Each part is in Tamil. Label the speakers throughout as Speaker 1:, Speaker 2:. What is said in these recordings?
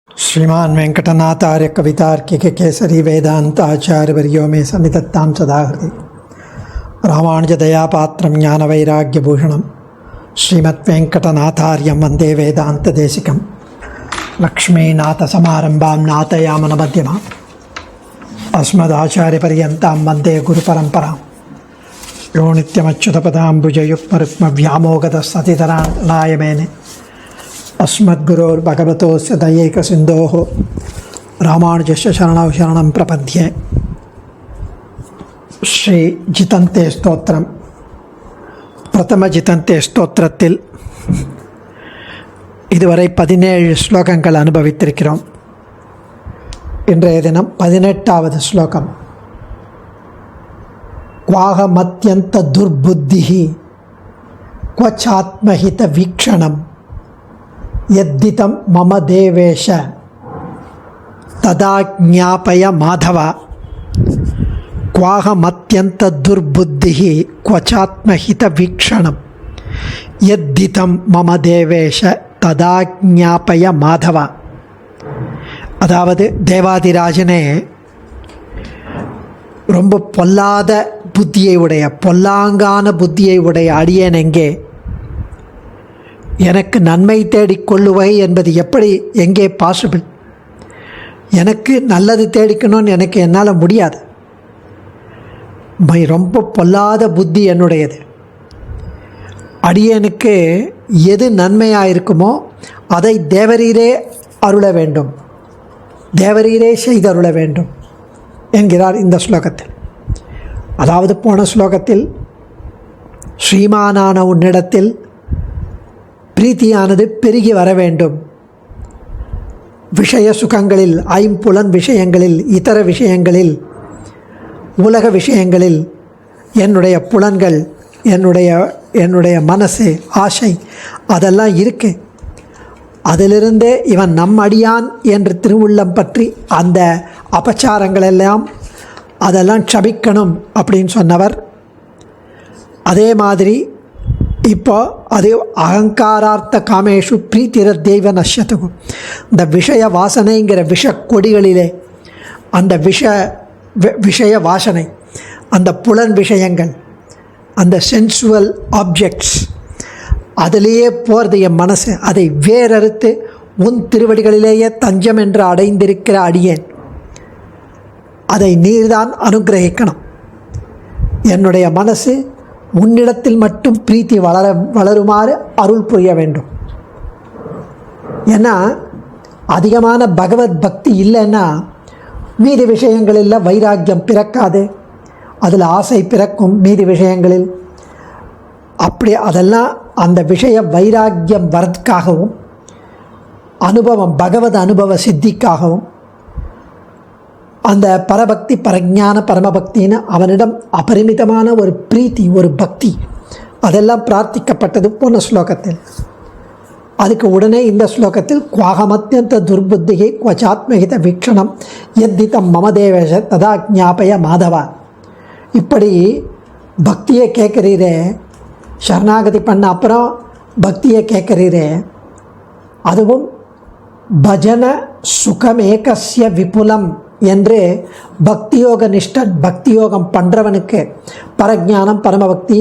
Speaker 1: श्रीमान वेंकटनाथार्य कवितार्किक केसरी वेदांत आचार्यवर्यो मे सन्निधत्तां सदा हृदि रामानुजदयापात्रं ज्ञानवैराग्यभूषणं श्रीमद्वेंकटनाथार्यं वन्दे वेदान्तदेशिकं लक्ष्मीनाथसमारम्भां नाथयामनमध्यमाम् अस्मदाचार्यपर्यन्तां वन्दे गुरुपरम्परां यो नित्यमच्युतपदाम्बुजयुग्मरुक्मव्यामोगतस्ततितराणाय मेने अस्मद्गुरोर्भगवतोस्य दयैकसिन्धोः रामानुजस्य शरणौ शरणं प्रपद्ये. ஸ்ரீ ஜிதந்தே ஸ்தோத்திரம். பிரதம ஜிதந்தே ஸ்தோத்திரத்தில் இதுவரை 17 ஸ்லோகங்கள் அனுபவித்திருக்கிறோம். இன்றைய தினம் 18வது ஸ்லோகம். குவாகமத்யந்த துர்புத்திஹி க்வச்சாத்மஹித வீக்ஷணம் யத்திதம் மம தேவேஷ ததா ஞாபய மாதவ. குவாகமத்யந்த துர்புத்திஹி க்வச்சாத்மஹித வீக்ஷணம் யத்திதம் மம தேவேஷ ததா ஞாபய மாதவ. அதாவது தேவாதிராஜனே, ரொம்ப பொல்லாத புத்தியை உடைய, பொல்லாங்கான புத்தியை உடைய அடியேன் எங்கே? எனக்கு நன்மை தேடிக்கொள்ளுவை என்பது எப்படி, எங்கே பாசிபிள்? எனக்கு நல்லது தேடிக்கணும்னு என்னால் முடியாது. ரொம்ப பொல்லாத புத்தி என்னுடையது. அடியனுக்கு எது நன்மையாக இருக்குமோ அதை தேவரீரே அருள வேண்டும், தேவரீரே செய்தருள வேண்டும் என்கிறார் இந்த ஸ்லோகத்தில். அதாவது போன ஸ்லோகத்தில் ஸ்ரீமானான உன்னிடத்தில் பிரீத்தியானது பெருகி வர வேண்டும். விஷய சுகங்களில், ஐம்புலன் விஷயங்களில், இதர விஷயங்களில், உலக விஷயங்களில் என்னுடைய புலன்கள், என்னுடைய மனசு, ஆசை அதெல்லாம் இருக்கு. அதிலிருந்தே இவன் நம் அடியான் என்று திருவுள்ளம் பற்றி அந்த அபச்சாரங்களெல்லாம் அதெல்லாம் க்ஷமிக்கணும் அப்படின்னு சொன்னவர். அதே மாதிரி இப்போ அது அகங்காரார்த்த காமேஷு பிரீத்திர தெய்வ நஷ்யத்துக்கும், இந்த விஷய வாசனைங்கிற விஷ கொடிகளிலே அந்த விஷய வாசனை, அந்த புலன் விஷயங்கள், அந்த சென்சுவல் ஆப்ஜெக்ட்ஸ், அதிலேயே போகிறது என் மனசு. அதை வேறறுத்து உன் திருவடிகளிலேயே தஞ்சம் என்று அடைந்திருக்கிற அடியேன், அதை நீர்தான் அனுகிரகிக்கணும். என்னுடைய மனசு உன்னிடத்தில் மட்டும் பிரீத்தி வளருமாறு அருள் புரிய வேண்டும். ஏன்னா அதிகமான பகவத் பக்தி இல்லைன்னா மீதி விஷயங்களில் வைராக்கியம் பிறக்காது, அதில் ஆசை பிறக்கும் மீதி விஷயங்களில். அப்படி அதெல்லாம் அந்த விஷய வைராக்கியம் வரதுக்காகவும் அனுபவம், பகவத் அனுபவ சித்திக்காகவும் அந்த பரபக்தி, பரஞான, பரமபக்தின்னு அவனிடம் அபரிமிதமான ஒரு பிரீத்தி, ஒரு பக்தி அதெல்லாம் பிரார்த்திக்கப்பட்டது போன ஸ்லோகத்தில். அதுக்கு உடனே இந்த ஸ்லோகத்தில் குவாகமத்யந்த துர்புத்திகை க்வச்சாத்மஹித வீக்ஷணம் யத்திதம் மம தேவேஷ ததா ஞாபய மாதவா. இப்படி பக்தியை கேட்குறீரே, சரணாகதி பண்ண அப்புறம் பக்தியை கேட்குறீரே, அதுவும் பஜன சுகமேகஸ்ய விபுலம் என்று பக்தியோக நிஷ்டன், பக்தியோகம் பண்ணுறவனுக்கு பரஜானம், பரமபக்தி,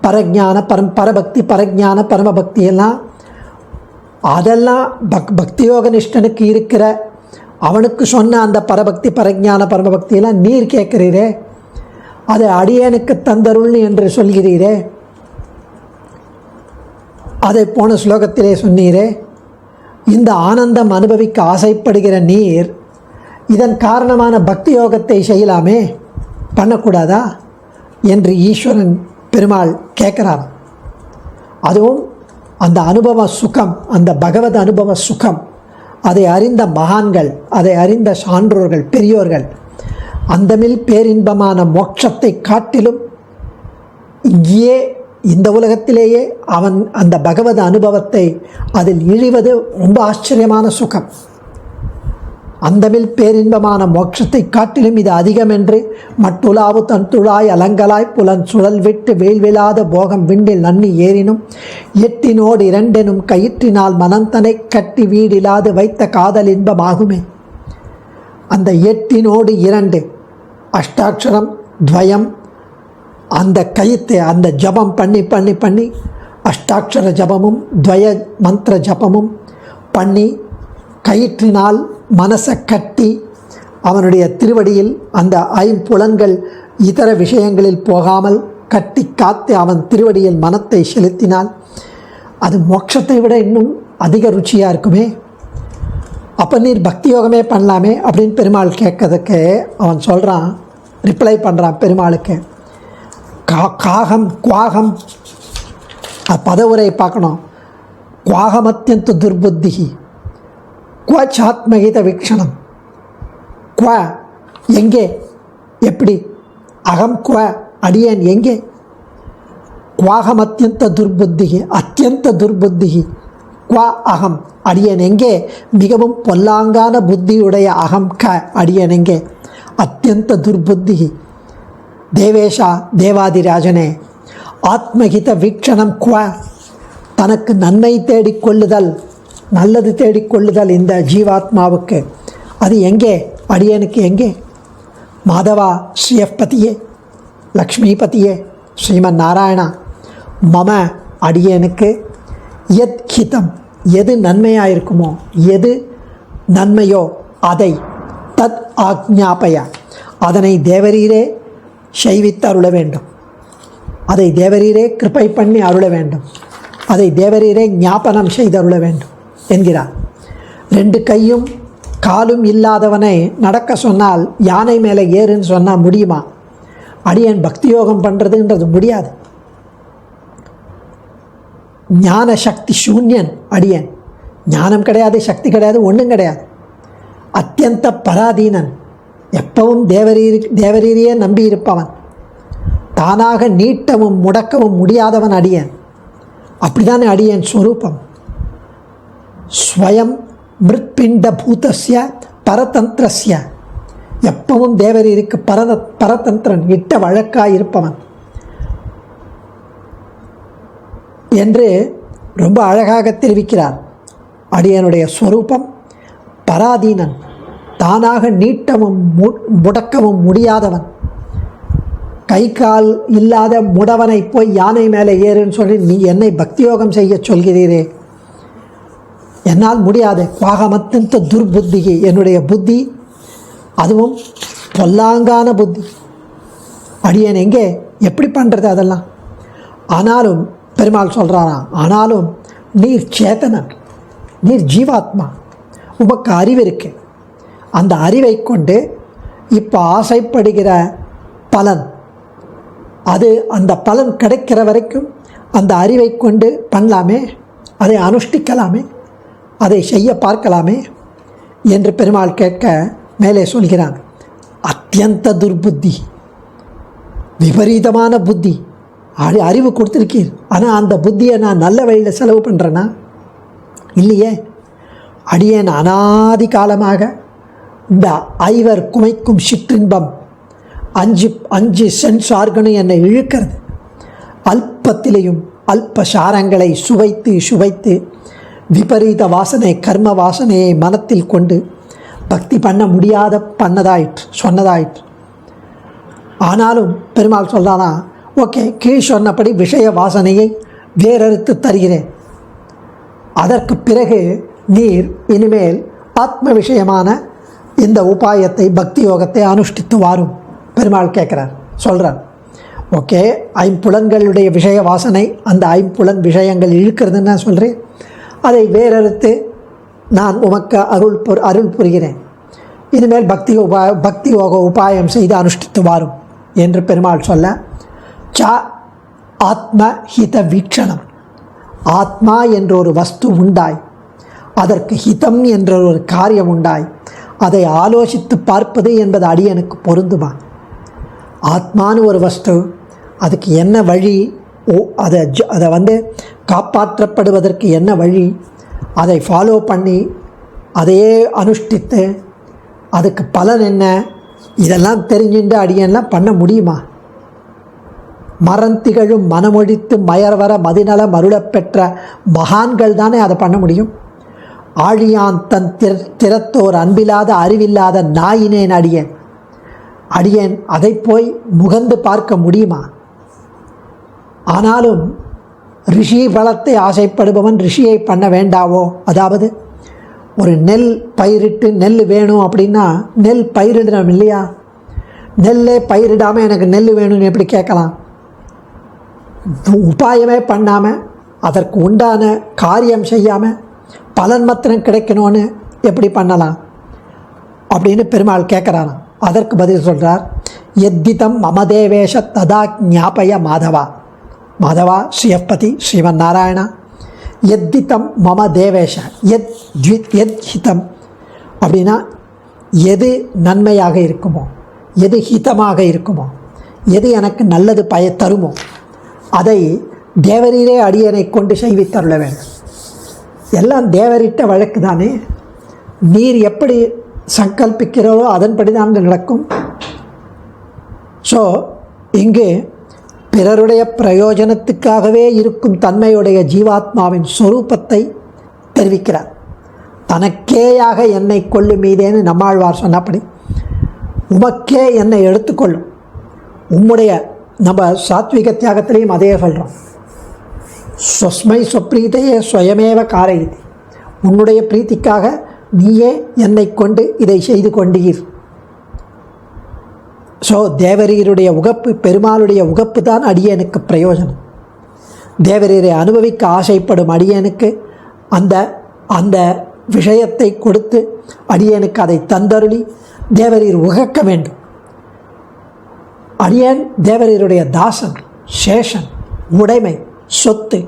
Speaker 1: பரஜான பரபக்தி, பரஜான பரமபக்தி எல்லாம் அதெல்லாம் பக்தியோக நிஷ்டனுக்கு இருக்கிற அவனுக்கு சொன்ன அந்த பரபக்தி, பரஜான பரமபக்தியெல்லாம் நீர் கேட்குறீரே, அதை அடியனுக்கு தந்தருள் என்று சொல்கிறீரே. அதை போன ஸ்லோகத்திலே சொன்னீரே. இந்த ஆனந்தம் அனுபவிக்க ஆசைப்படுகிற நீர் இதன் காரணமான பக்தி யோகத்தை செய்யலாமே, பண்ணக்கூடாதா என்று ஈஸ்வரன் பெருமாள் கேட்குறார். அதுவும் அந்த அனுபவ சுகம், அந்த பகவத் அனுபவ சுகம், அதை அறிந்த மகான்கள், அதை அறிந்த சான்றோர்கள், பெரியோர்கள் அந்தமில் பேரின்பமான மோட்சத்தை காட்டிலும் இங்கேயே இந்த உலகத்திலேயே அவன் அந்த பகவத் அனுபவத்தை அதில் இழிவது ரொம்ப ஆச்சரியமான சுகம். அந்தமில் பேரின்பமான மோட்சத்தை காட்டிலும் இது அதிகம் என்று மட்டுலாவு தன்துழாய் அலங்கலாய் புலன் சுழல் விட்டு வேல்விழாத போகம் விண்டில் நன்னி ஏறினும் எட்டினோடு இரண்டெனும் கயிற்றினால் மனந்தனை கட்டி வீடில்லாது வைத்த காதல் இன்பமாகுமே. அந்த எட்டினோடு இரண்டு அஷ்டாட்சரம் துவயம், அந்த கயிற்று அந்த ஜபம் பண்ணி பண்ணி பண்ணி அஷ்டாட்சர ஜபமும் துவய மந்திர ஜபமும் பண்ணி கயிற்றினால் மனசை கட்டி அவனுடைய திருவடியில் அந்த ஐம்புலன்கள் இதர விஷயங்களில் போகாமல் கட்டி காத்து அவன் திருவடியில் மனத்தை செலுத்தினால் அது மோட்சத்தை விட இன்னும் அதிக ருச்சியாக இருக்குமே. அப்போ நீர் பக்தி யோகமே பண்ணலாமே அப்படின்னு பெருமாள் கேட்கறதுக்கு அவன் சொல்கிறான், ரிப்ளை பண்ணுறான் பெருமாளுக்கு. காகம் குவாகம் பதவுரை பார்க்கணும். குவாகமத்தியந்த துர்புத்தி குவாச்சாத்மகித வீக்ஷணம். குவா எங்கே, எப்படி, அகம் குவ அடியேன் எங்கே. குவாகம் அத்தியந்த துர்புத்தி, அத்தியந்த துர்புத்தி குவா அகம் அடியேன் எங்கே. மிகவும் பொல்லாங்கான புத்தியுடைய அகம் க அடியேன் எங்கே. அத்தியந்த துர்புத்தி. தேவேஷா தேவாதிராஜனே, ஆத்மகித வீக்ஷணம் குவ, தனக்கு நன்மை தேடிக்கொள்ளுதல், நல்லது தேடிக்கொள்ளுதல் இந்த ஜீவாத்மாவுக்கு அது எங்கே, அடியனுக்கு எங்கே. மாதவா ஸ்ரீயப்பதியே லக்ஷ்மிபதியே ஸ்ரீமன் நாராயணா, மம அடியனுக்கு யத் ஹிதம், எது நன்மையாக இருக்குமோ, எது நன்மையோ அதை தத் ஆக்ஞாபய, அதனை தேவரீரே செய்வித்து அருள வேண்டும், அதை தேவரீரே கிருபை பண்ணி அருள வேண்டும், அதை தேவரீரே ஞாபனம் செய்து அருள வேண்டும் என்கிறார். ரெண்டு கையும் காலும் இல்லாதவனை நடக்க சொன்னால், யானை மேலே ஏறுன்னு சொன்னால் முடியுமா? அடியேன் பக்தி யோகம் பண்ணுறதுன்றது முடியாது. ஞான சக்தி சூன்யன் அடியேன். ஞானம் கிடையாது, சக்தி கிடையாது, ஒன்றும் கிடையாது. அத்தியந்த பராதீனன், எப்பவும் தேவரீரையே நம்பி இருப்பவன், தானாக நீட்டவும் முடக்கவும் முடியாதவன் அடியேன். அப்படிதானே அடியேன் ஸ்வரூபம். ஸ்வயம் மிருத்பிண்ட பூதஸ்ய பரதந்திரஸ்ய, எப்பவும் தேவரீருக்கு பரதந்திரன், இட்ட வழக்காய் இருப்பவன் என்று ரொம்ப அழகாக தெரிவிக்கிறார். அடியனுடைய ஸ்வரூபம் பராதீனன், தானாக நீட்டவும் முடக்கவும் முடியாதவன். கை கால் இல்லாத முடவனை போய் யானை மேலே ஏறுன்னு சொல்லி நீ என்னை பக்தியோகம் செய்ய சொல்கிறீரே, என்னால் முடியாது. குவாகமத்தின் துர்புத்தி, என்னுடைய புத்தி அதுவும் பொல்லாங்கான புத்தி. அடியேன் எங்கே, எப்படி பண்ணுறது அதெல்லாம். ஆனாலும் பெருமாள் சொல்கிறாராம், ஆனாலும் நீர் சேத்தனன், நீர் ஜீவாத்மா, உமக்கு அறிவு இருக்கு. அந்த அறிவை கொண்டு இப்போ ஆசைப்படுகிற பலன், அது அந்த பலன் கிடைக்கிற வரைக்கும் அந்த அறிவை கொண்டு பண்ணலாமே, அதை அனுஷ்டிக்கலாமே, அதை செய்ய பார்க்கலாமே என்று பெருமாள் கேட்க மேலே சொல்கிறான். அத்தியந்த துர்புத்தி, விபரீதமான புத்தி. அறிவு கொடுத்துருக்கீர், ஆனால் அந்த புத்தியை நான் நல்ல வழியில் செலவு பண்ணுறேன்னா இல்லையே. அடியேன் அனாதி காலமாக இந்த ஐவர் குமைக்கும் சிற்றின்பம் அஞ்சு சென்ஸ் ஆர்கனும் என்னை இழுக்கிறது. அல்பத்திலையும் அல்ப சாரங்களை சுவைத்து விபரீத வாசனை, கர்ம வாசனையை மனத்தில் கொண்டு பக்தி பண்ண முடியாத சொன்னதாயிற்று. ஆனாலும் பெருமாள் சொல்கிறானா, ஓகே, கீழ் சொன்னபடி விஷய வாசனையை வேறறுத்து தருகிறேன். அதற்கு பிறகு நீர் இனிமேல் ஆத்ம விஷயமான இந்த உபாயத்தை, பக்தி யோகத்தை அனுஷ்டித்து வாரும் பெருமாள் கேட்குறார், சொல்கிறார். ஓகே, ஐம்புலன்களுடைய விஷய வாசனை, அந்த ஐம்புலன் விஷயங்கள் இழுக்கிறதுன்னு நான் சொல்கிறேன். அதை வேறறுத்து நான் உமக்கு அருள் புரிகிறேன். இனிமேல் பக்தி யோக உபாயம் செய்து அனுஷ்டித்து வாரும் என்று பெருமாள் சொல்ல, ச ஆத்ம ஹித வீக்ஷணம், ஆத்மா என்ற ஒரு வஸ்து உண்டாய், அதற்கு ஹிதம் என்ற ஒரு காரியம் உண்டாய், அதை ஆலோசித்து பார்ப்பது என்பது அடியனுக்கு பொருந்துமா? ஆத்மானு ஒரு வஸ்து, அதுக்கு என்ன வழி, அதை காப்பாற்றப்படுவதற்கு என்ன வழி, அதை ஃபாலோ பண்ணி அதையே அனுஷ்டித்து அதுக்கு பலன் என்ன? இதெல்லாம் தெரிஞ்சுட்டு அடியெல்லாம் பண்ண முடியுமா? மறந்திகழும் மனமொழித்து மயர்வர மதிநல மருளப் பெற்ற மகான்கள் தானே அதை பண்ண முடியும். ஆழியான் தன் திறத்தோர் அன்பில்லாத அறிவில்லாத நாயினேன் அடியேன். அடியேன் அதை போய் முகந்து பார்க்க முடியுமா? ஆனாலும் ரிஷி பலத்தை ஆசைப்படுபவன் ரிஷியை பண்ண வேண்டாவோ? அதாவது ஒரு நெல் பயிரிட்டு நெல் வேணும் அப்படின்னா நெல் பயிரிடணும் இல்லையா? நெல்லே பயிரிடாமல் எனக்கு நெல் வேணும்னு எப்படி கேட்கலாம்? உபாயமே பண்ணாமல் அதற்கு உண்டான காரியம் செய்யாமல் பலன் மாத்திரம் கிடைக்கணும்னு எப்படி பண்ணலாம் அப்படின்னு பெருமாள் கேட்குறாராம். அதற்கு பதில் சொல்கிறார், எத்திதம் மமதேவேஷ ததா ஞாபய மாதவா. மாதவா ஸ்ரீயப்பதி ஸ்ரீமன் நாராயணா. எத்திதம் மம தேவேஷ எத் ஹிதம் அப்படின்னா எது நன்மையாக இருக்குமோ, எது ஹிதமாக இருக்குமோ, எது எனக்கு நல்லது தருமோ அதை தேவரீரே அடியனை கொண்டு செய்வித்தருள வேண்டும். எல்லாம் தேவரிட்ட வழக்கு தானே. நீர் எப்படி சங்கல்பிக்கிறதோ அதன்படி தான் நடக்கும். ஸோ இங்கு பிறருடைய பிரயோஜனத்துக்காகவே இருக்கும் தன்மையுடைய ஜீவாத்மாவின் சொரூபத்தை தெரிவிக்கிறார். தனக்கேயாக என்னை கொள்ளும் மீதேன்னு நம்மாழ்வார் சொன்னபடி உமக்கே என்னை எடுத்துக்கொள்ளும். உம்முடைய நம்ம சாத்விக தியாகத்திலையும் அதே சொல்கிறோம். ஸ்வஸ்மை ஸ்வப்ரீதையே ஸ்வயமேவ காரயிதி. உன்னுடைய பிரீத்திக்காக நீயே என்னை கொண்டு இதை செய்து கொண்டீர். ஸோ தேவரீருடைய உகப்பு, பெருமாளுடைய உகப்பு தான் அடியனுக்கு பிரயோஜனம். தேவரீரை அனுபவிக்க ஆசைப்படும் அடியனுக்கு அந்த அந்த விஷயத்தை கொடுத்து அடியனுக்கு அதை தந்தருளி தேவரீர் உகக்க வேண்டும். அடியன் தேவரீருடைய தாசன், சேஷன், உடைமை, சொத்து,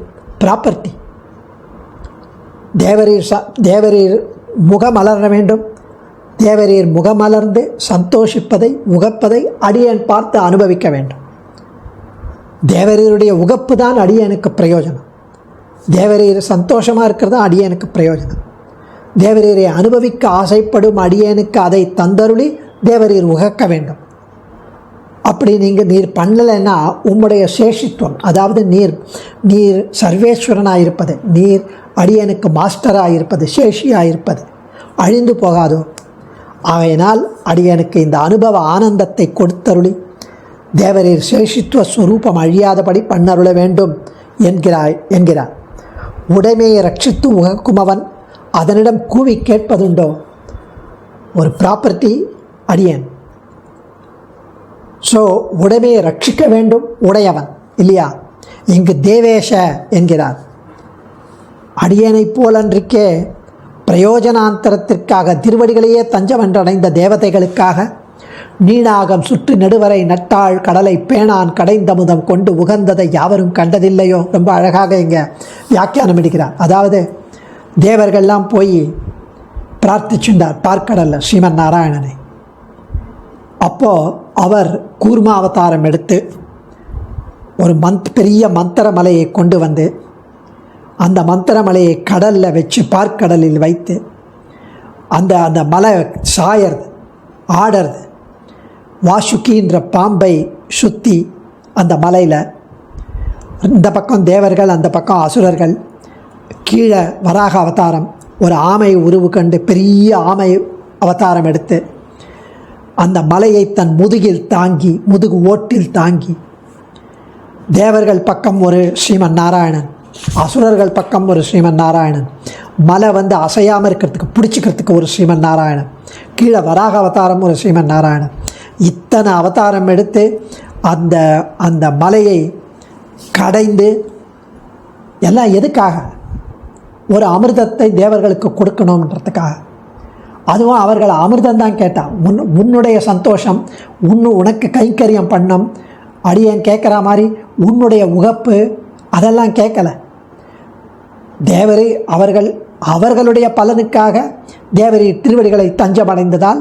Speaker 1: ப்ராப்பர்ட்டி. தேவரீர் முகமலர வேண்டும். தேவரீர் முகமலர்ந்து சந்தோஷிப்பதை, உகப்பதை அடியன் பார்த்து அனுபவிக்க வேண்டும். தேவரீருடைய உகப்பு தான் அடியனுக்கு பிரயோஜனம். தேவரீர் சந்தோஷமாக இருக்கிறது தான் அடியனுக்கு பிரயோஜனம். தேவரீரை அனுபவிக்க ஆசைப்படும் அடியனுக்கு அதை தந்தருளி தேவரீர் உகக்க வேண்டும். அப்படி நீர் பண்ணலைன்னா உம்முடைய சேஷித்துவம், அதாவது நீர் சர்வேஸ்வரனாக இருப்பது, நீர் அடியனுக்கு மாஸ்டராக இருப்பது, சேஷியாக இருப்பது அழிந்து போகாதோ? ஆகையினால் அடியனுக்கு இந்த அனுபவ ஆனந்தத்தை கொடுத்தருளி தேவரீர் சேஷித்துவ ஸ்வரூபம் அழியாதபடி பண்ணருள வேண்டும் என்கிறார். உடைமையை ரட்சித்து உகக்குமவன் அதனிடம் கூவி கேட்பதுண்டோ? ஒரு ப்ராப்பர்ட்டி அடியன். ஸோ உடைமையை ரட்சிக்க வேண்டும் உடையவன் இல்லையா? இங்கு தேவேஷ என்கிறார். அடியனைப் போலன்றிக்கே பிரயோஜனாந்தரத்திற்காக திருவடிகளையே தஞ்சம் என்றடைந்த தேவதைகளுக்காக நீடாகம் சுற்று நெடுவரை நட்டாள் கடலை பேணான் கடைந்தமுதம் கொண்டு உகந்ததை யாவரும் கண்டதில்லையோ. ரொம்ப அழகாக இங்கே வியாக்கியானம் எடுக்கிறார். அதாவது தேவர்கள்லாம் போய் பிரார்த்திச்சுண்டார் பார்க்கடல்ல ஸ்ரீமன் நாராயணனை. அப்போது அவர் கூர்மா அவதாரம் எடுத்து ஒரு பெரிய மந்திர மலையை கொண்டு வந்து அந்த மந்திரமலையை கடலில் வச்சு பார்க்கடலில் வைத்து அந்த அந்த மலை சாயறது, ஆடுறது, வாசுக்கின்ற பாம்பை சுற்றி அந்த மலையில் இந்த பக்கம் தேவர்கள், அந்த பக்கம் அசுரர்கள், கீழே வராக அவதாரம் ஒரு ஆமை உருவு கண்டு பெரிய ஆமை அவதாரம் எடுத்து அந்த மலையை தன் முதுகில் தாங்கி, முதுகு ஓட்டில் தாங்கி, தேவர்கள் பக்கம் ஒரு ஸ்ரீமன் நாராயணன், அசுரர்கள் பக்கம் ஒரு ஸ்ரீமன் நாராயணன், மலை அசையாமல் இருக்கிறதுக்கு பிடிச்சிக்கிறதுக்கு ஒரு ஸ்ரீமன் நாராயணன், கீழே வராக அவதாரம் ஒரு ஸ்ரீமன் நாராயணன், இத்தனை அவதாரம் எடுத்து அந்த அந்த மலையை கடைந்து எல்லாம் எதுக்காக? ஒரு அமிர்தத்தை தேவர்களுக்கு கொடுக்கணுன்றதுக்காக. அதுவும் அவர்கள் அமிர்தம்தான் கேட்டான். உன்னுடைய சந்தோஷம், உனக்கு கைங்கரியம் பண்ணம் அடியேன் கேட்குற மாதிரி உன்னுடைய உகப்பு அதெல்லாம் கேட்கலை. தேவரே அவர்களுடைய பலனுக்காக தேவரே திருவடிகளை தஞ்சமடைந்ததால்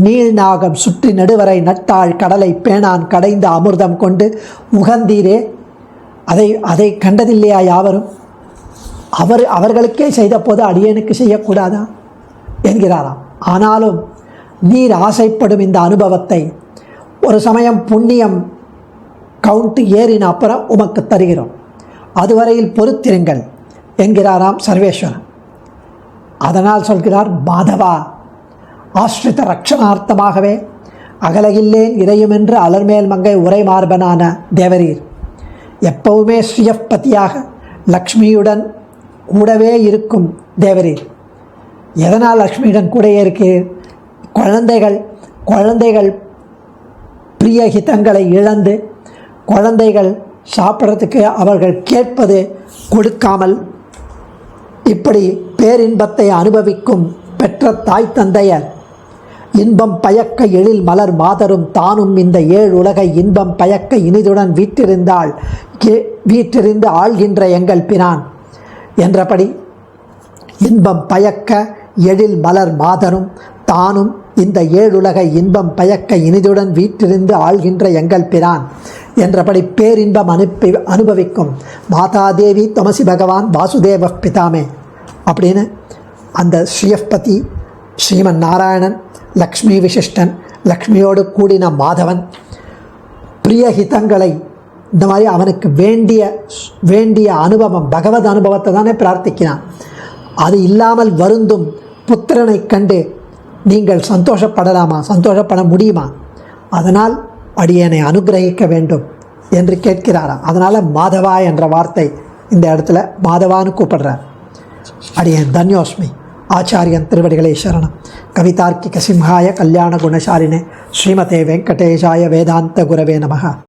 Speaker 1: நீழ்நாகம் சுற்றி நெடுவரை நட்டாள் கடலை பேணான் கடைந்த அமிர்தம் கொண்டு உகந்தீரே. அதை கண்டதில்லையா யாவரும்? அவர்களுக்கே செய்த போது அடியேனுக்கு செய்யக்கூடாதா என்கிறாராம். ஆனாலும் நீர் ஆசைப்படும் இந்த அனுபவத்தை ஒரு சமயம் புண்ணியம் கவுண்ட் ஏறின அப்புறம் உமக்கு தருகிறோம், அதுவரையில் பொறுத்திருங்கள் என்கிறாராம் சர்வேஸ்வரன். அதனால் சொல்கிறார், மாதவா, ஆஸ்ரித ரட்சணார்த்தமாகவே அகலகில்லேன் இறையுமென்று அலர்மேல் மங்கை உரை மார்பனான தேவரீர் எப்பவுமே ஸ்ரீயப்பதியாக லக்ஷ்மியுடன் கூடவே இருக்கும் தேவரீர். எதனால் லக்ஷ்மியுடன் கூடவே இருக்கிறீர்? குழந்தைகள் பிரிய ஹிதங்களை இழந்து குழந்தைகள் சாப்பிட்றதுக்கு அவர்கள் கேட்பது கொடுக்காமல் இப்படி பேரின்பத்தை அனுபவிக்கும் பெற்ற தாய் தந்தையர் இன்பம் பயக்க எழில் மலர் மாதரும் தானும் இந்த 7 உலகை இன்பம் பயக்க இனிதுடன் வீற்றிருந்து ஆள்கின்ற எங்கள் பிரான் என்றபடி இன்பம் பயக்க எழில் மலர் மாதரும் தானும் இந்த 7 உலகை இன்பம் பயக்க இனிதுடன் வீற்றிருந்து ஆள்கின்ற எங்கள் பிரான் என்றபடி பேரின்பம் அனுபவிக்கும் மாதாதேவி தமசி பகவான் வாசுதேவ பிதாமே அப்படின்னு அந்த ஸ்ரீயப்பதி ஸ்ரீமன் நாராயணன், லக்ஷ்மி விசிஷ்டன், லக்ஷ்மியோடு கூடின மாதவன் பிரியஹிதங்களை இந்த மாதிரி அவனுக்கு வேண்டிய அனுபவம், பகவத் அனுபவத்தை தானே பிரார்த்திக்கிறான். அது இல்லாமல் வருந்தும் புத்திரனை கண்டு நீங்கள் சந்தோஷப்படலாமா, சந்தோஷப்பட முடியுமா? அதனால் அடியனை அனுகிரகிக்க வேண்டும் என்று கேட்கிறாராம். அதனால் மாதவா என்ற வார்த்தை இந்த இடத்துல மாதவான்னு கூப்பிடுறார். அடியன் தன்யோஸ்மி. ஆச்சாரியன் திருவடிகளே சரணம். கவிதார்க்கிக சிம்ஹாய கல்யாண குணசாலினே ஸ்ரீமதே வெங்கடேஷாய வேதாந்த குரவே நமஹ.